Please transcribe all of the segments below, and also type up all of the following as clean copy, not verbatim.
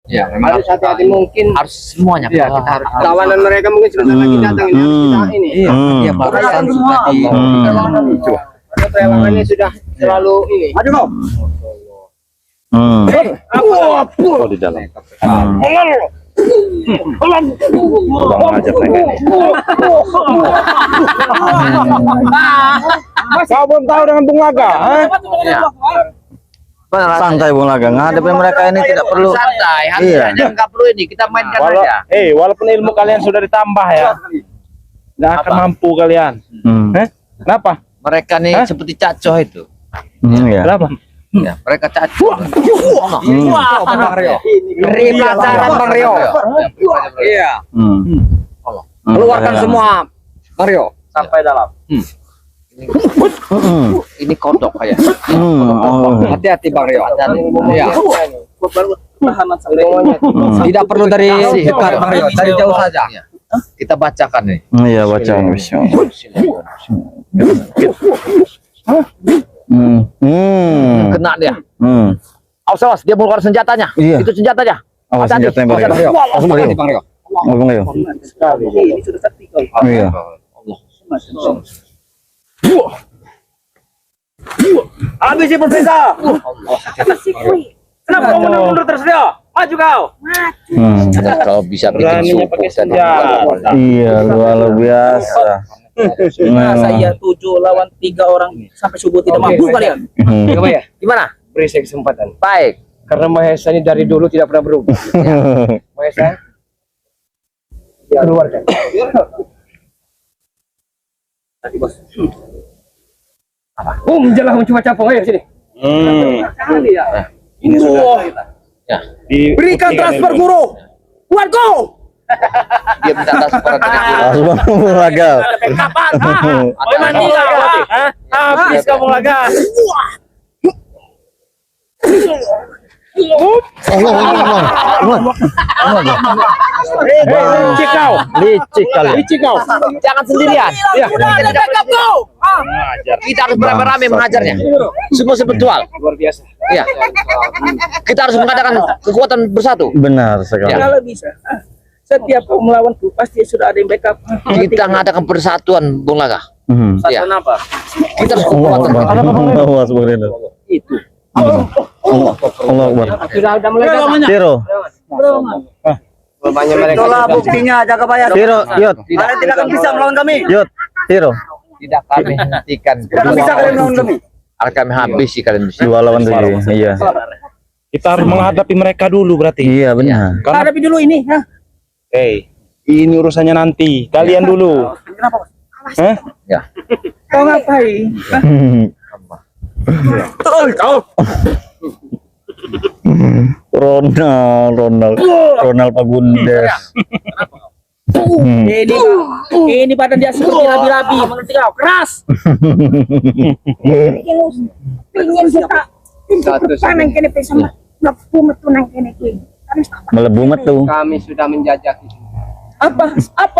Ya, memang harus hati-hati, mungkin harus semuanya. ya, kita harus tawanan mereka mungkin sebentar lagi datang ini harus kita ini. Iya, iya, bahkan sudah di Perewangannya sudah terlalu ini. Maju kau. Oh, di dalam. Bang ngajak mereka nih. Kau belum tahu dengan Bung Laga? Santai Bung Laga, ngadepin mereka ini tidak perlu santai, iya. nggak perlu ini, kita mainkan aja. Walaupun ilmu kalian sudah ditambah ya, nggak akan mampu kalian. Kenapa? Mereka nih seperti cacoh itu. Ya. Kenapa? Ya, mereka cacoh. Bang Rio. Ngeri pelajaran Bang Rio. Iya. Keluarkan semua Bang Rio sampai dalam. Ini kodok kayak. Hati-hati Bang Rio. Iya. Semuanya. Tidak perlu dari dekat Bang Rio, dari jauh saja. Kita bacakan nih. Iya, bacaan. Kena dia. Awas, dia mengeluarkan senjatanya. Iya. Itu senjatanya. Awas senjatanya Bang Rio. Bang Rio. Bang Rio. Ini sudah sakti kau. Iya. Habis Profesor. Kenapa kau mundur terus dia? Maju kau. Kalau bisa bikin Beraninya suku pakai dan senjata. Iya, luar biasa. Saya 7 lawan 3 orang sampai subuh tidak mampu kalian. Ya? gimana? Beri saya kesempatan. Baik. Karena Mahesa ini dari dulu tidak pernah berubah. Mahesa keluarkan. Tadi bos. Jalan mencoba capung ayo sini. Kali ya. Ini sudah. Ya. Berikan transfer guru. Buat go. Dia minta transfer dari guru. Langsung Bung Laga. Kapan? Oh mandi kau. Habis kamu laga. Licik kau. Licik kali. Licik kau. Jangan sendirian. Iya. Ada backup kau. Kita harus beramai-ramai mengajarnya. Semua sebetual. Luar biasa. Iya. Kita harus mengadakan kekuatan bersatu. Benar sekali. Kalau bisa. Setiap kau melawanku pasti sudah ada yang backup. Kita mengadakan persatuan, Bung Laga. Iya. Kenapa? Kita harus kekuatan. Awas Bung Rino. Itu. Allah Akbar. Sudah mulai datang. Tiro. Banyak mereka Itulah sudah buktinya jaga bayar. Tiro, Yot. Kalian tidak akan bisa melawan kami. Yot. Tiro. Tidak kami hentikan. Tidak akan bisa kalian melawan kami. Akan kami habisi kalian di sini. 2 lawan 7. Iya. Kita harus menghadapi mereka dulu berarti. Iya, benar. Karena Hadapi dulu ini. ini urusannya nanti. Kalian dulu. Kenapa? Hah? Ya. Kau ngapain? Kau. Ronald Pagundes. Ini badan dia seperti rabi-rabi, mengerti kau? Keras. Pingin kita panen kene bisa mlebu metu nang kene kuwi. Melebu metu. kami sudah menjajaki Apa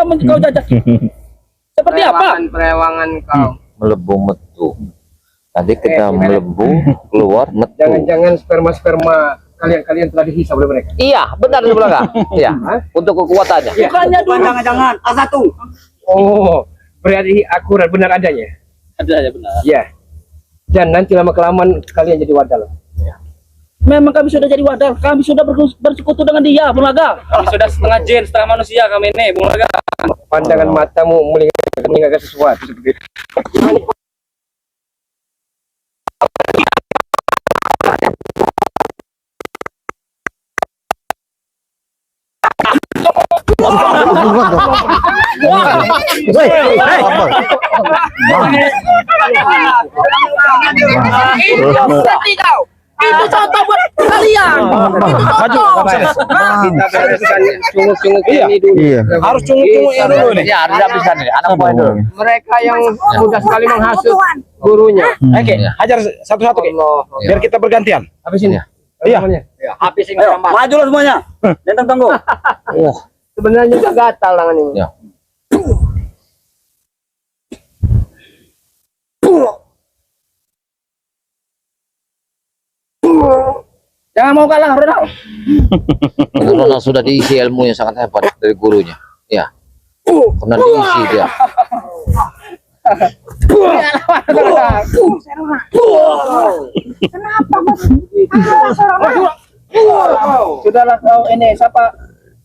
kau jajaki? Seperti apa? perewangan kau. Melebu metu. Nanti kita melebu keluar metu. Jangan-jangan sperma kalian telah dihisap oleh mereka. Iya, benar Bung Laga. Iya. Untuk kekuatannya. Bukannya dulu. Jangan-jangan A1. Oh, berarti akurat benar adanya. Ada aja benar. Ya. Dan nanti lama kelamaan kalian jadi wadal. Memang kami sudah jadi wadah. Kami sudah bersekutu dengan dia, Bung Laga. Kami sudah setengah jin, setengah manusia kami ini, Bung Laga. Pandangan matamu meninggalkan sesuatu seperti itu. Itu contoh buat kalian. Itu contoh. Kita bereskan cunguk-cunguk ini dulu. Iya. Harus cunguk-cunguknya dulu nih. Ya, ada bisa nih. Anak buah dulu. Mereka yang mudah sekali menghasut gurunya. Oke, hajar satu-satu Ki. Biar kita bergantian. Habis ini. Iya. Habis ini Ayo, gambar. maju semuanya. Jangan tunggu. Sebenarnya juga gatal tangan ini. Ya. Jangan mau kalah, Ronald. Ronald sudah diisi ilmu yang sangat hebat dari gurunya. Ya. Pernah diisi dia. Kenapa bos? Ah, Serona. Sudahlah kau ini siapa?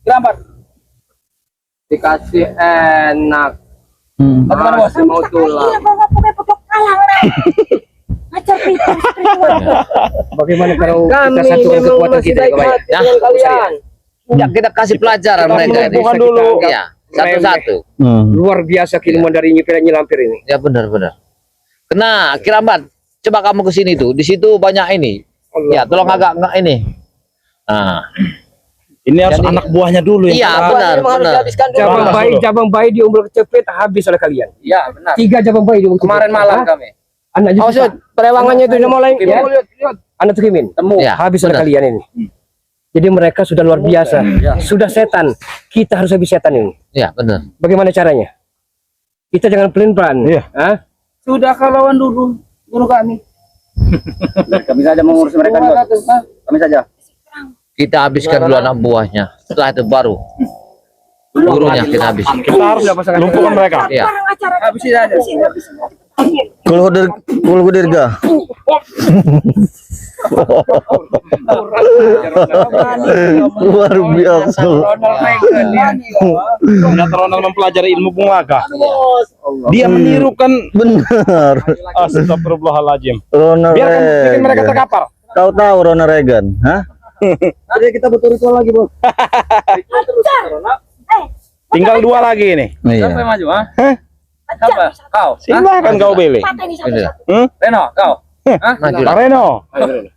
Gerambat. Dikasih enak. Bagaimana bos? Mau tulang. Iya, bawa pakai pojok kalang nah. Ngajar pitung Bagaimana kalau kita satukan kekuatan kita ya, Bapak? Ya. Dengan kalian. Ya, kita kasih pelajaran mereka ini. Bukan dulu. Ya, satu-satu. Luar biasa keilmuan dari penyanyi lampir ini. Ya benar-benar. Kena Kirambat, coba kamu ke sini tuh. Di situ banyak ini. Ya, tolong agak enggak ini. Nah, Ini harus Jadi- anak buahnya dulu yang iya benar, benar. Cabang bayi diumbul kecepit habis oleh kalian. Iya benar. 3 cabang bayi diumbul Kemarin malam kami. Anak juga. Awas, Yud. Perewangannya itu mulai ya. Lihat. Anak tuh Kimin. Temu. Ya, Habis oleh benar. kalian ini. Jadi mereka sudah luar biasa. Sudah setan. Kita harus habis setan ini. Ya, benar. Bagaimana caranya? Kita jangan pelin-pelan. Iya. Hah? Sudah kau lawan dulu guru kami. Kami saja mengurus mereka dulu. Kami saja. Kita habiskan dulu anak buahnya. Setelah itu baru gurunya kita habis. kita harus lumpuhkan mereka. Iya. orang acara. Habisin aja. Kalau dirga. Luar biasa. Ternyata Ronald mempelajari ilmu pengaga. Dia menirukan. Benar. Astagfirullahaladzim. Ronald Biarkan bikin mereka Reagan. terkapar. Kau tahu Ronald Reagan? Hah? Jadi kita betul ritual lagi, Bos. Tinggal 2 lagi nih. Iya. Siapa yang maju, ha? Siapa? Kau. Silakan kau pilih. Pateni Ini lah. satu-satu. Reno, kau. Maju Bang lah. Reno.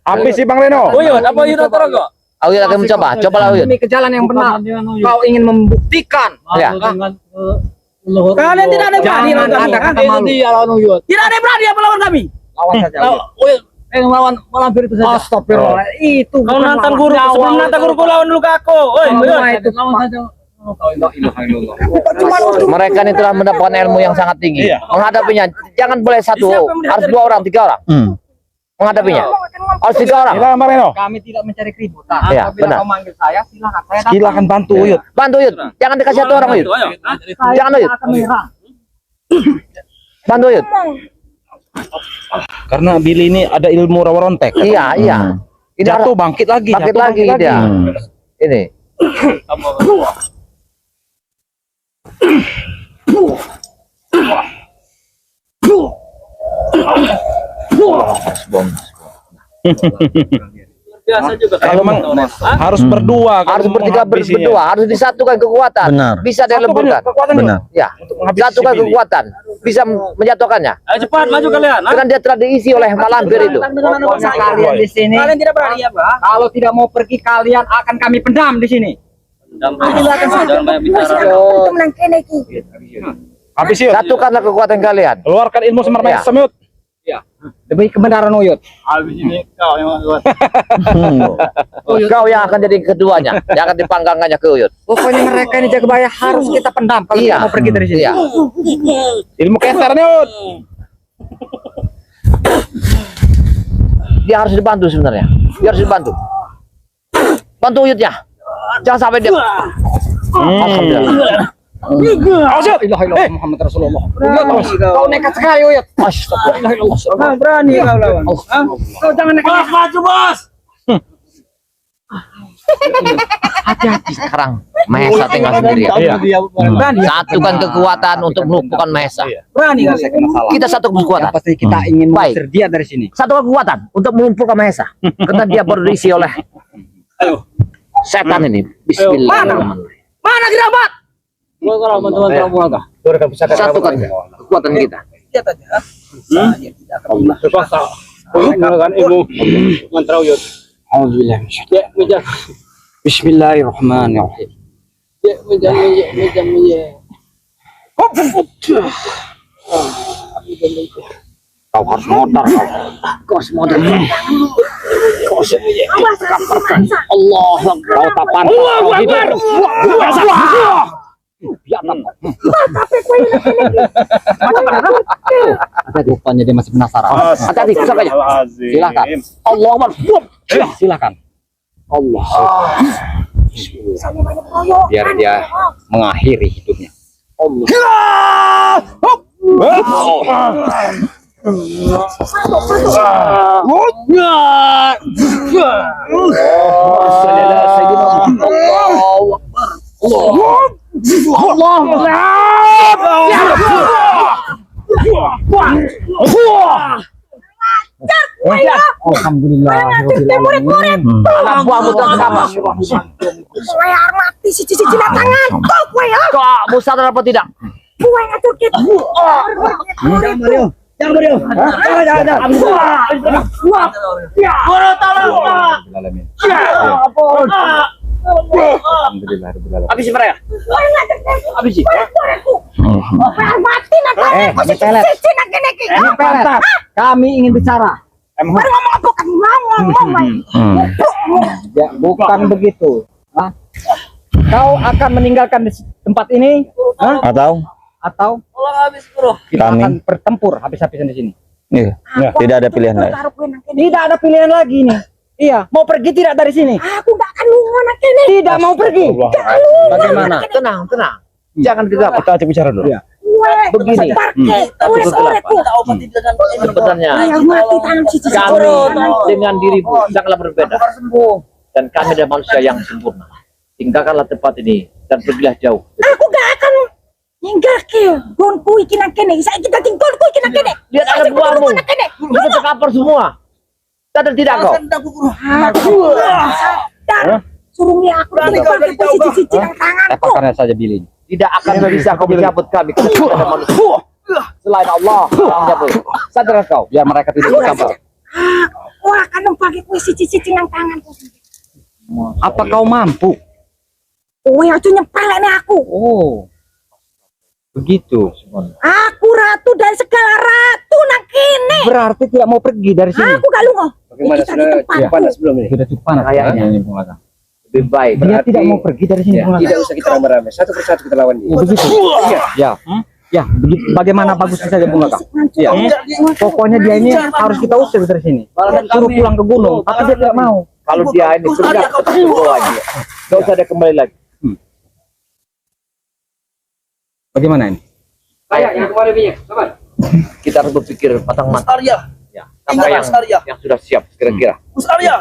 Habis sih Bang Reno. Uyut, apa Uyut Torogo? Uyut akan mencoba. Cobalah Uyut. Demi ke jalan yang benar. Kau ingin membuktikan. Ya. Kalian tidak ada yang berani lawan kami. Ada kata malu. Tidak ada yang berani apa lawan kami. Lawan saja. Uyut. Lawan lampir itu saja. Astagfirullah. Itu kau nantang guru. Sebelum nantang guru kau lawan dulu ke aku. Oi, Uyut. Lawan saja. Mereka ini telah mendapatkan ilmu yang sangat tinggi. Iya. Menghadapinya jangan boleh satu, harus 2 orang, 3 orang. Menghadapinya harus 3 orang. Silakan Bang Reno. Kami tidak mencari keributan. Iya, Apabila benar. kau manggil saya, silakan. Saya datang. Silakan bantu Uyut. Bantu Uyut. Jangan dikasih 1 orang Uyut. Jangan Uyut. Akan menyerang. Bantu Uyut. Karena Billy ini ada ilmu rawa rontek. Iya, iya. Ini Jatuh harus bangkit lagi. bangkit jatuh, lagi dia. Ini. Biasa juga. Kalau memang harus berdua, kalau Harus mau bertiga menghabisinya. berdua, harus disatukan kekuatan. Benar. Bisa Satukan dilemburkan. kekuatan Uyut. Benar. Ya. Untuk menghabisi Satukan si Billy. kekuatan. Bisa menjatuhkannya. Ayo cepat maju kalian. Karena dia telah diisi oleh malampir itu. Kalian di sini. Kalian tidak berani ya, Pak? Kalau tidak mau pergi, kalian akan kami pendam di sini. Jangan banyak bicara. Untuk menang kene ki. Habis Uyut. Satukanlah kekuatan kalian. Keluarkan ilmu semar Iya. mesem Uyut. Demi kebenaran Uyut. Kau yang akan jadi keduanya, yang akan dipanggangkannya ke Uyut. Pokoknya mereka ini Jagabaya harus kita pendam kalau Iya. kita mau pergi dari sini. Iya. Ilmu keter nih Uyut. Dia harus dibantu sebenarnya. Dia harus dibantu. Bantu Uyut ya. Jangan sampai dia. Alhamdulillah. Awas Uyut. La ilaha illallah Muhammad Rasulullah. Kau nekat sekali Uyut. Astagfirullah. Berani kau lawan. Kau jangan nekat. Maju bos. Hati-hati sekarang. Mahesa tinggal sendirian. Iya. Berani. Satukan kekuatan untuk melumpuhkan Mahesa. Berani kalau saya kena salah. Kita satu kekuatan. Pasti kita ingin Baik. mengusir dia dari sini. Satu kekuatan untuk melumpuhkan Mahesa. Karena dia baru diisi oleh setan ini. Bismillahirrahmanirrahim. Mana Gerambat? Satukan kekuatan kita. Lihat aja. Menggunakan ilmu mantra Uyut. Bismillahirrahmanirrahim. Kau harus modal. Kau harus modal. Allah, kau tak pantas. Kau hidup. Rupanya dia masih penasaran. Hati-hati, susah aja. Silakan. Allah Akbar. Silakan. Allah. Sama banyak royok. Biar dia mengakhiri hidupnya. Allah. Alhamdulillah. Murid-murid. Anak buahmu sama. Saya hormati si cici tangan. Kok gue ya? Kamu sadar apa tidak? Gue ngatur kita. Jangan beliau. Jangan. Guru tolong. Alhamdulillah. Habis mereka. Habis. Hormati nanti. Cici nak kene. Pantas. Kami ingin bicara. Baru ngomong apa kan mau ngomong. Ya, bukan begitu. Hah? Kau akan meninggalkan tempat ini? Hah? Atau kita Kami. akan bertempur habis-habisan di sini? Iya. Tidak ada pilihan lain. Tidak ada pilihan lagi nih. Iya, mau pergi tidak dari sini? Aku gak akan lungo nak kene. Tidak mau pergi. Bagaimana? Tenang. Jangan gegabah. Kita ajak bicara dulu. Iya. Begini. Sebenarnya Hormati tangan cici. kami dengan dirimu sangatlah berbeda. Dan kami adalah manusia yang sempurna. Tinggalkanlah tempat ini dan pergilah jauh. Aku gak akan ninggal ke. Gonku iki nak kene. Saya kita tinggal gonku iki nak kene. Lihat anak buahmu. Kita terkapar semua. Sadar tidak kau? Sadar. Suruh dia aku tinggal ke posisi cici tanganku. Lepaskannya saja bilin. Tidak akan bisa kau menyambut kami. Kita ada manusia selain Allah yang menyambut. Sadar kau? Biar mereka tidak berkabar. Aku akan membagi posisi cici tanganku. Apa kau mampu? Oh, ya tuh nyepelin aku. Oh. Begitu. Aku ratu dan segala ratu nak kene. Berarti tidak mau pergi dari sini. Aku gak lungo. Bagaimana Kita di sudah tempatku. panas belum ini? Sudah cukup panas Kayaknya. ini Punggaga. Lebih baik. Dia Berarti- tidak mau pergi dari sini Punggaga. Tidak usah kita ramai-ramai. Satu persatu kita lawan dia. Oh, begitu. Ya. Ya, begitu. Bagaimana bagusnya saja Punggaga. Ya. Pokoknya dia ini harus kita usir dari sini. Suruh pulang ke gunung, tapi dia tidak mau. Kalau dia ini sudah bawa dia. Gak usah ada kembali lagi. Bagaimana ini? Kayak yang kemarin minyak. Sabar. Kita harus berpikir matang-matang. Ya. Apa yang sudah siap kira-kira.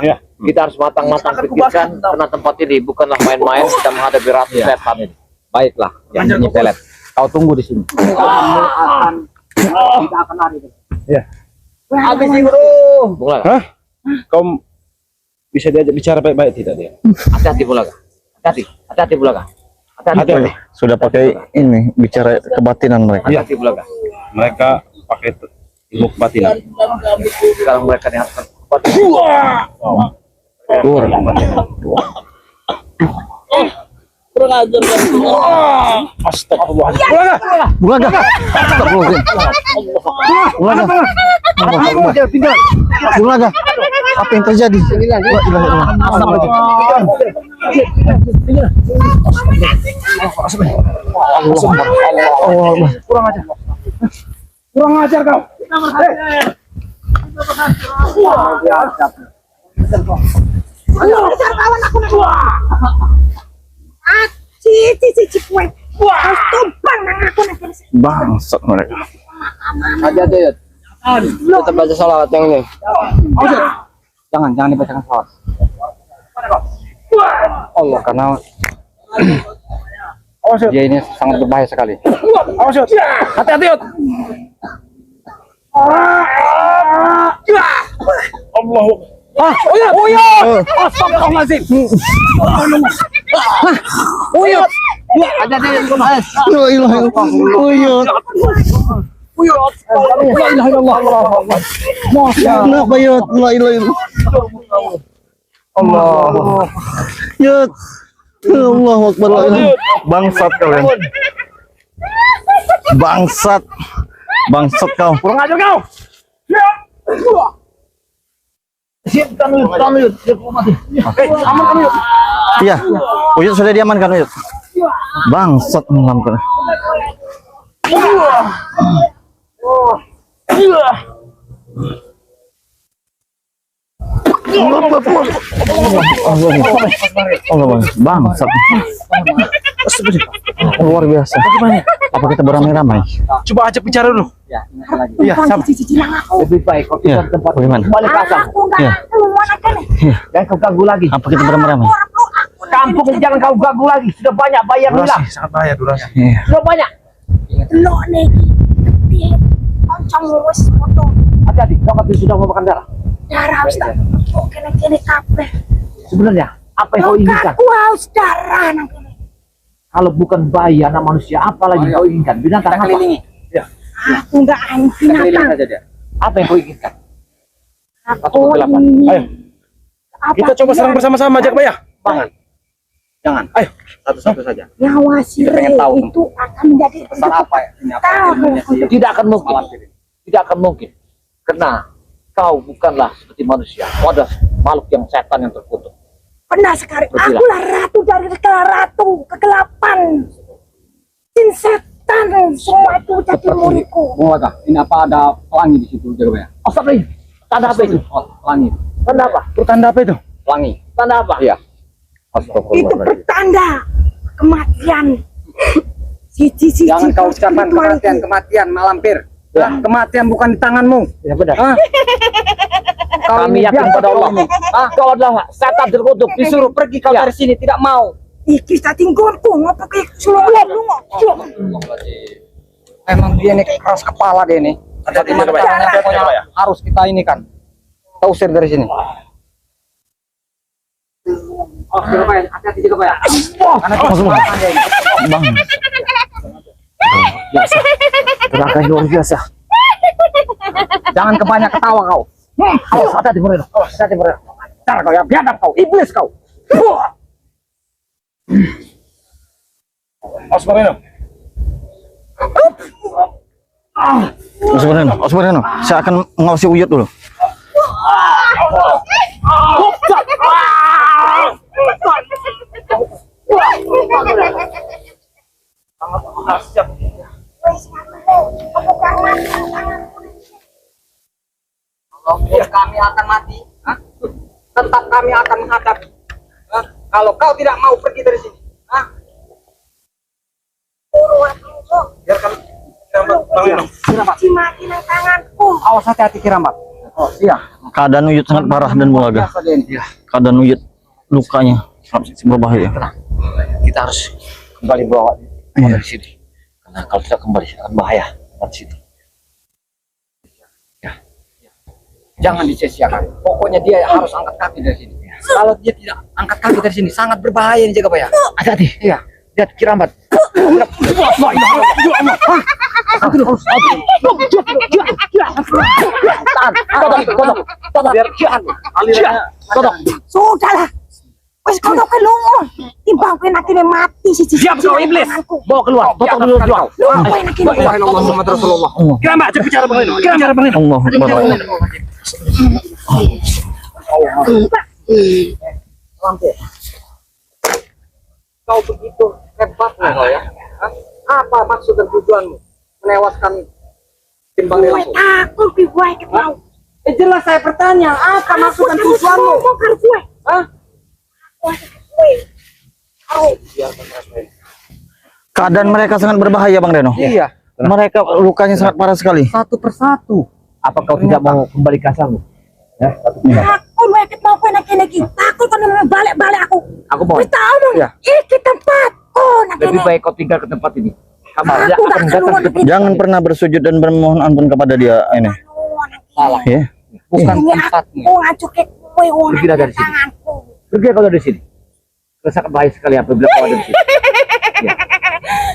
Ya. Kita harus matang-matang pikirkan karena tempat ini bukanlah main-main kita menghadapi ratu setan ini. Baiklah, yang ini pelet. Kau tunggu di sini. Kita akan lari. Habis ini bro. Bulaga. Hah? Kau bisa diajak bicara baik-baik tidak dia? Hati-hati Bulaga. Hati-hati Bulaga. Hati-hati. Sudah pakai ini bicara kebatinan mereka. Hati-hati Bulaga. Mereka pakai ilmu kebatinan. Sekarang mereka yang harus Astagfirullah. Bulaga. Astagfirullahaladzim. Bulaga. Apa yang terjadi? Kurang ajar kau. Kawan aku nak. Cici kue. Harus tumpang nang aku nak kene. Bangsat mereka. Hati-hati ya. Kita baca salawat yang ini. Jangan dibacakan salawat. Allah, karena dia ini sangat berbahaya sekali. Hati-hati Yud. Allahu. Astagfirullahaladzim. hati-hati. La ilaha illallah. La bayat. La ilaha illallah. Allah. Ya. Allahu Akbar. La ilaha. Bangsat kalian. Bangsat kau. Kurang ajar kau. Iya. Uyut sudah diamankan Uyut. Bangsat mengamankan. Allah, bangsat. Luar biasa. Apa kita beramai-ramai? Coba ajak bicara dulu. Iya, sama. Lebih baik kau Iya, tinggal tempat bagaimana? balik ke asal. Aku nggak Iya. keluar kene. Jangan kau ganggu lagi. Apa kita beramai-ramai? Kampung ini jangan kau ganggu lagi. Sudah banyak bayar hilang. Durasi, sangat bahaya durasi. Iya. Sudah banyak. Lo nih. Tapi oncom wis foto. Hati-hati. Kau sudah mau makan darah. Darah wis tak. Kene kabeh. Sebenarnya apa yang kau inginkan? Aku haus darah nang kene. Kalau bukan bayi anak manusia, apa lagi kau inginkan? Binatang apa? Aku nggak anjing binatang. Apa yang kau inginkan? Aku Ayo. Kita coba serang bersama-sama, Jak Bayah. Jangan. Jangan. Ayo. Satu-satu saja. nyawa si Kita pengen Rey tahu. itu akan menjadi tahu. Tidak akan mungkin. Tidak akan mungkin. Karena kau bukanlah seperti manusia. Kau adalah makhluk yang setan yang terkutuk. Benar sekali. Bergila. Akulah ratu dari segala ratu kegelapan. Jin setan semua itu jadi muridku. Mengapa? Ini apa ada pelangi di situ, Jaga Bayah? Oh, stop lagi. Tanda apa itu? Oh, pelangi. Tanda apa? Tanda apa itu? Pelangi. Tanda apa? Iya. Itu pertanda kematian. Si Jangan kau ucapkan kematian malampir. Ya. Kematian bukan di tanganmu. Ya benar. Hah? Kami yakin pada Allah. Kau adalah setan terkutuk. Disuruh pergi kau Ya. dari sini, tidak mau. iki tinggalku ngopo ke sulo lu. Emang dia ini keras kepala dia nih. Ada di mana caranya, pokoknya harus kita ini kan. Kita usir dari sini. Oh, Jaga Bayah, hati-hati Jaga Bayah. Karena dia dia ini. Bang. Gerakan luar biasa. Jangan kebanyak ketawa kau. Awas, hati-hati Moreno. Awas, hati-hati Moreno. Ntar kau ya biadab kau, iblis kau. Os Moreno. Osboreno, saya akan mengawasi Uyut dulu. Kalau kami akan mati, hah? Tetap kami akan menghadapi. Hah? Kalau kau tidak mau pergi dari sini, hah? Biarkan Kiramat. Si mati nang tanganku. Awas hati-hati Kiramat. Oh, iya. Keadaan Uyut sangat parah dan Bulaga. Biasa dia ini. Keadaan Uyut lukanya sangat berbahaya. Kita harus kembali bawa Iya. dari sini. Karena kalau tidak kembali akan bahaya di situ. Jangan disia-siakan. Pokoknya dia harus angkat kaki dari sini. Kalau dia tidak angkat kaki dari sini, sangat berbahaya ini Jaga Bayah. Hati-hati. Iya. Lihat Kiramat. Sudahlah. Wes kau ke lungo. Timbang kowe nak kene mati si Siap kau iblis. Bawa keluar. Potong dulu keluar. Lungo kowe nak kene. Muhammad Rasulullah. Kiramat, ajak bicara Moreno. Bicara Moreno. Allah Akbar. Kau begitu hebatnya kau ya. Hah? Apa maksud dan tujuanmu menewaskan timbang Kowe langsung? takut pi kowe ketau. Jelas saya bertanya, apa maksud dan tujuanmu? Ngomong karo kowe. Hah? Keadaan mereka sangat berbahaya, Bang Reno. Iya. Mereka lukanya sangat parah sekali. Satu persatu. Apa kau tidak mau kembali ke asalmu? Ya, Takut kowe ketau kowe nak kene iki. Takut kowe balik-balik aku. aku mau. Wis tahu dong. Iya. Iki tempatku nak Lebih kene. baik kau tinggal ke tempat ini. Kamu Aku tidak gak akan datang keluar ke dari Jangan pernah bersujud dan bermohon ampun kepada dia ini. Salah. Ya. Bukan Ini tempatmu. aku ngacuke kowe wong Pergilah dari sini. tanganku. Pergi kau dari sini. Sangat bahaya sekali apabila kau ada di sini.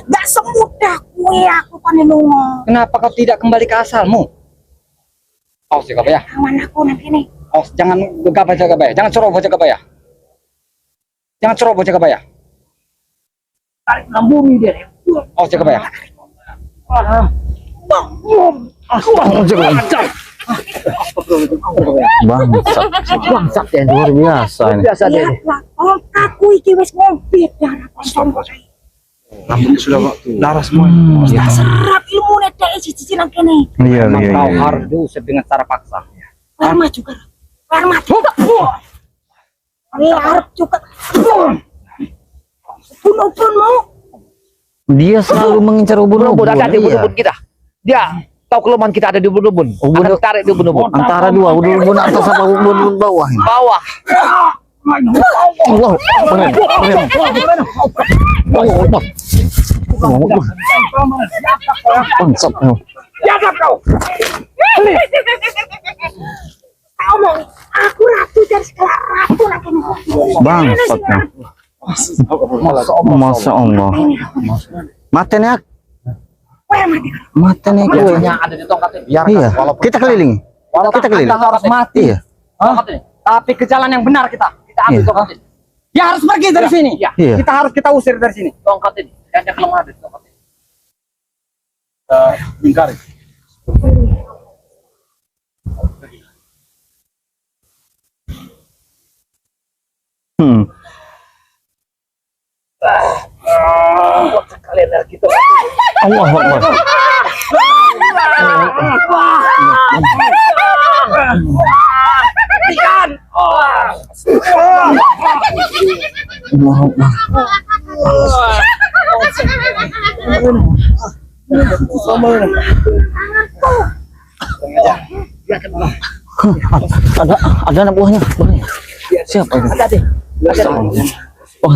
Gak semudah kowe aku kan lungo. Kenapa kau tidak kembali ke asalmu? Awas Jaga Bayah. Kawan aku nak kene. Awas, jangan gegabah Jaga Bayah. Jangan ceroboh Jaga Bayah. Jangan ceroboh Jaga Bayah. Tarik lambung dia. Awas Jaga Bayah. Bangsat ya, luar biasa ini. Biasa dia. Lihatlah, aku iki wis ngompet darah kosong. Rambutnya sudah darah semua. Tak serap ilmu dek cici nang kene. Iya, Memang iya, kau iya. harus diusir dengan cara paksa. Warma juga. Warma. Harap juga. Ubun mau. Dia selalu mengincar Ubun-ubun ubun-ubun. ada di Iya. ubun-ubun kita. Dia tahu kelemahan kita ada di ubun-ubun. Ubun- Akan tarik di ubun-ubun. Antara dua ubun-ubun atas apa ubun-ubun bawah ini. Bawah. Allah, keren, keren. Allah. Bangsat. Biadab kau. Kau mau aku ratu dari segala ratu lagi nih. Bangsat. Masya Allah. Matanya, Wah, mati. matanya gue. Yang ada di tongkat ini. Biarkan Iya, walaupun kita keliling. Kita keliling. Anda harus mati. Iya. Tongkat ini. Tapi ke jalan yang benar kita. Kita ambil Iya. tongkat ini. Dia harus pergi dari sini. Iya. Iya. Kita usir dari sini. Tongkat ini. Yang ada kelemahan di tongkat ini. Lingkari. Hmm. Kalian lagi tuh. Allah Akbar. Allah Akbar. Ada anak buahnya. Siapa itu? Ada. Oh.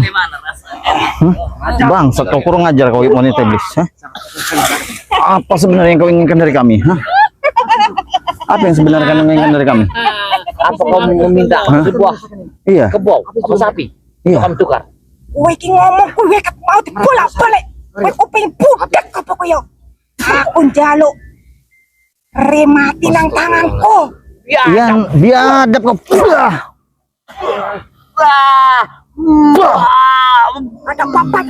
Bang, kau kurang ajar kau wanita iblis. Hah? Apa sebenarnya yang kau inginkan dari kami? Hah? Apa yang sebenarnya kau inginkan dari kami? Apa kau meminta sebuah Iya, kebau apa sapi? iya. Kamu tukar. Kowe iki ngomong kowe ket mau dibolak-balik. Kowe kuping budak apa koyo. Aku njaluk remati nang tanganku. Yang biadab kau. Ada papat.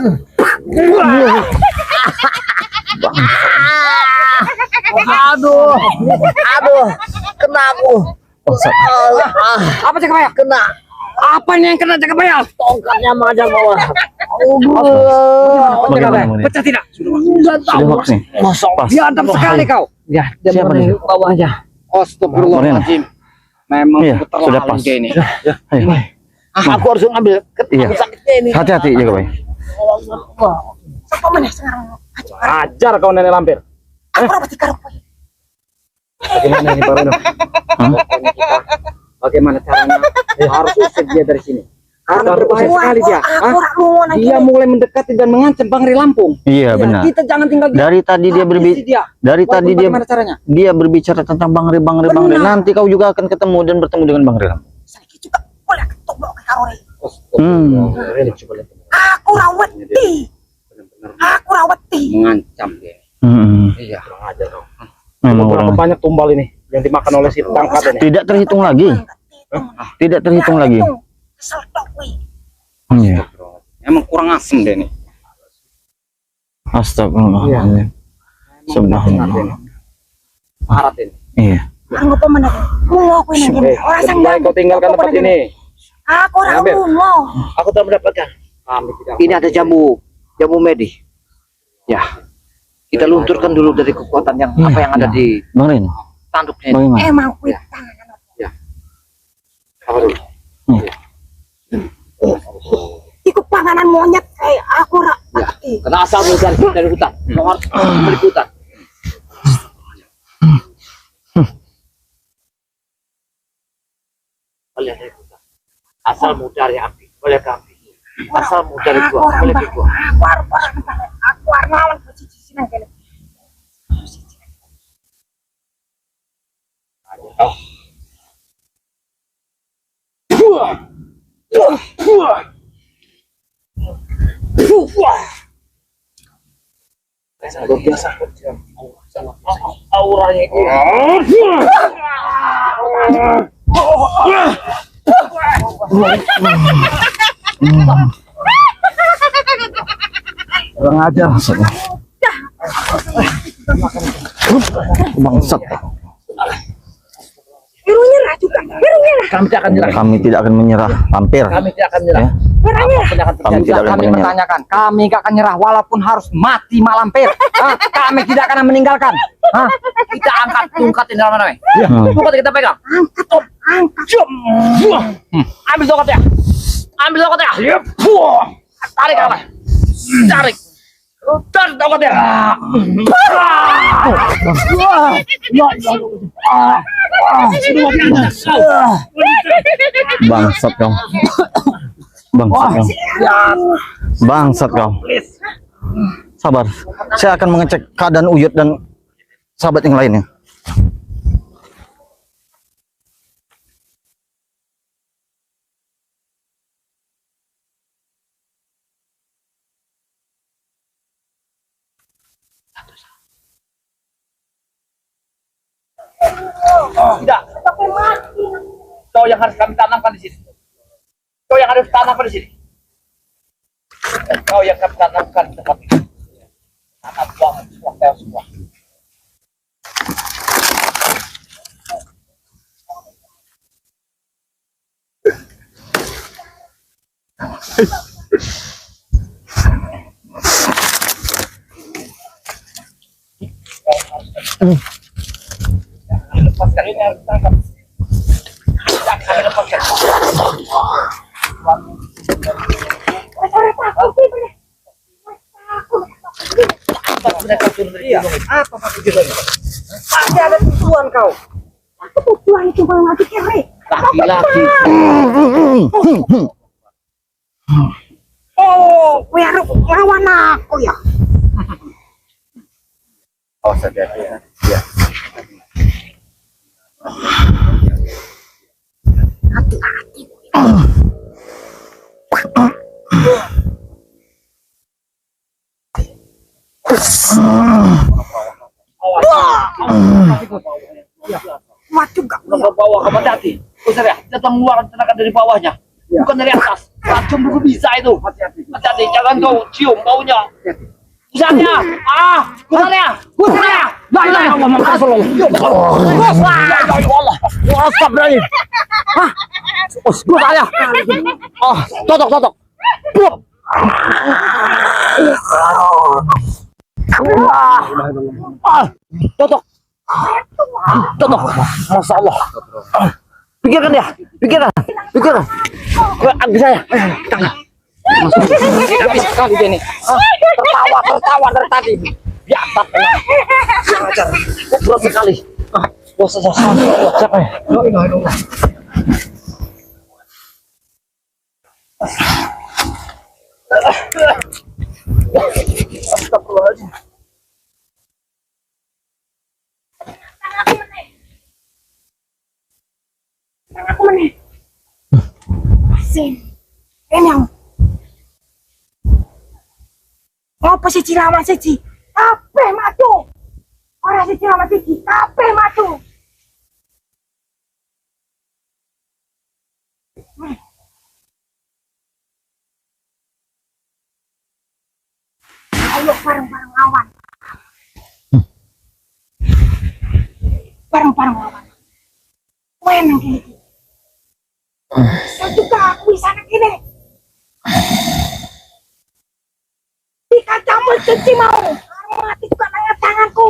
Aduh, kena aku. Apa Cakapaya? Kena. Apa nih yang kena Cakapaya? Tongkatnya mengajar bawah. Bagaimana? Pecah tidak? Sudah hoax nih. Pas. Biadab sekali kau. Ya, dia Siapa mau nih? bawahnya. Astagfirullahaladzim. Memang Iya, terlalu sudah pas. ini. Ayo. Aku harus ngambil Iya. sakitnya ini. Hati-hati jaga baik. Sapa meneh sekarang? Ajar kau nenek lampir. Aku ora pasti karo kowe. Bagaimana ini Pak Reno? Bagaimana caranya? Harus usir dia dari sini. Karena berbahaya sekali dia. Aku ora lunga nang Dia mulai mendekati dan mengancam Bang Ri Lampung. Iya benar. Kita jangan tinggal diam. Dari tadi dia Habisi dia. dari Walaupun tadi dia bagaimana caranya? dia berbicara tentang Bang Ri. Nanti kau juga akan ketemu dan bertemu dengan Bang Ri. saiki juga boleh ketobok karo Ri. Coba lihat. Aku ra wedi. Aku ra wedi. Mengancam dia. Iya, kurang ajar kau. Memang Berapa orang banyak tumbal ini yang dimakan oleh si tangkat ini? tidak terhitung lagi. Tidak terhitung lagi. Kesel tok kowe. Iya. Emang kurang asem deh nih. Astagfirullahaladzim. Subhanallah. Harat ini. Iya. Aku apa meneh? Lunga kowe nang kene. Ora Lebih baik kau tinggalkan tempat ini. Aku ora Ambil. lunga. Aku telah mendapatkan. Kami tidak. Ini ada jamu medis. Ya. Kita lunturkan dulu dari kekuatan yang apa yang ada di Bang Rin, tanduknya. ini. bagaimana? Emang kuwi tangan. Apa dulu? Iku panganan monyet kayak aku ora wedi. Karena asal dari hutan. Kau harus kembali ke hutan. Kalian dari hutan. Asalmu dari api, boleh ke api. Asalmu dari Aku gua, ora boleh ke gua. Aku arep lawan posisi nang kene. Luar biasa. Auranya itu. Kurang ajar. Bangsat. Biru nyerah juga. Biru nyerah. Kami tidak akan menyerah. Kami tidak akan menyerah. Hampir. Kami tidak akan menyerah. Ya. Biru nyerah. Apapun yang akan Kami tidak boleh kami menyerah. pertanyakan. Kami gak akan nyerah walaupun harus mati Mak Lampir. Kami tidak akan meninggalkan. Kita angkat tongkat ini mana? Tongkat kita pegang. Angkat, Om. Angkat. Ambil tongkatnya. Ambil tongkatnya. Tarik apa? Tarik. Tarik tongkatnya. Bangsat kau. Bangsat kau. Bangsat kau. Sabar. Saya akan mengecek keadaan Uyut dan sahabat yang lainnya. Tidak. Kau yang harus kami tanamkan di sini. Kau yang harus tanamkan di sini. Kau yang kami tanamkan di tempat ini. Tanam semua semua. Lepaskan ini harus tangkap. Kami lepaskan. Mereka turun dari gunung. Apa tujuannya? Pasti ada tujuan kau. Aku tujuan cuma mati kere. Laki-laki. Oh, kau yang lawan aku ya. Oh, sadar ya. Ya. Hati-hati. Kuat juga. Ke bawah kamu hati. Usah ya, kita mengeluarkan tenaga dari bawahnya. Bukan dari atas. Racun dulu bisa itu. Hati-hati, jangan kau cium baunya. Usahanya. Usahanya. Usahanya. La ilaha illallah. Astagfirullahaladzim. Usahanya. Totok. Totok. Masya Allah. Pikirkan dia. Pikirkan. Agus saya. Tidak bisa kali dia nih. Tertawa dari tadi. Ya, berat sekali. Siapa ya? Astagfirullahaladzim. Aku meneh. Sin. Enyang. Ngopo si Cilama siji? Kabeh matu. Ora si Cilama siji, kabeh matu. Ayo bareng-bareng lawan. Bareng-bareng lawan. Wenang gini. Saya juga aku bisa anak ini. Jika kamu cuci mau, kamu mati juga nanya tanganku.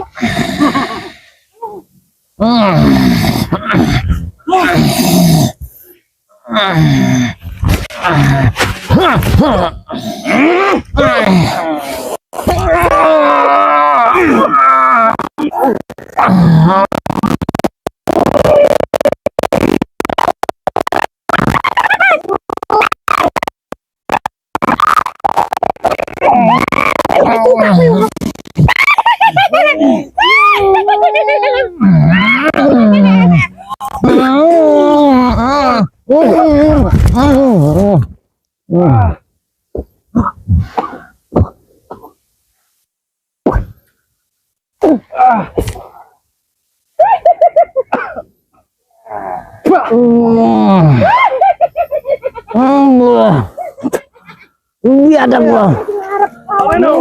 Biadab kau.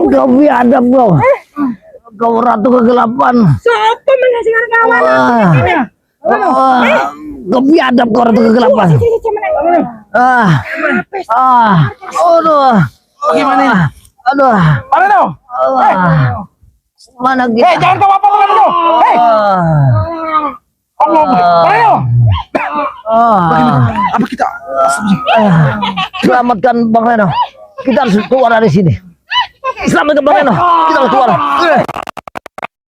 Kau biadab kau. Kau ratu kegelapan. Siapa mengasih kawan? Kau biadab kau ratu kegelapan. Aduh. Gimana ini? Aduh. Mana no? Mana gitu? Hei, jangan kau apa dengan itu. Hei, Allah. Mana no? Apa kita? Selamatkan Bang Reno. Kita harus keluar dari sini. Selamatkan Bang Reno. Kita harus keluar.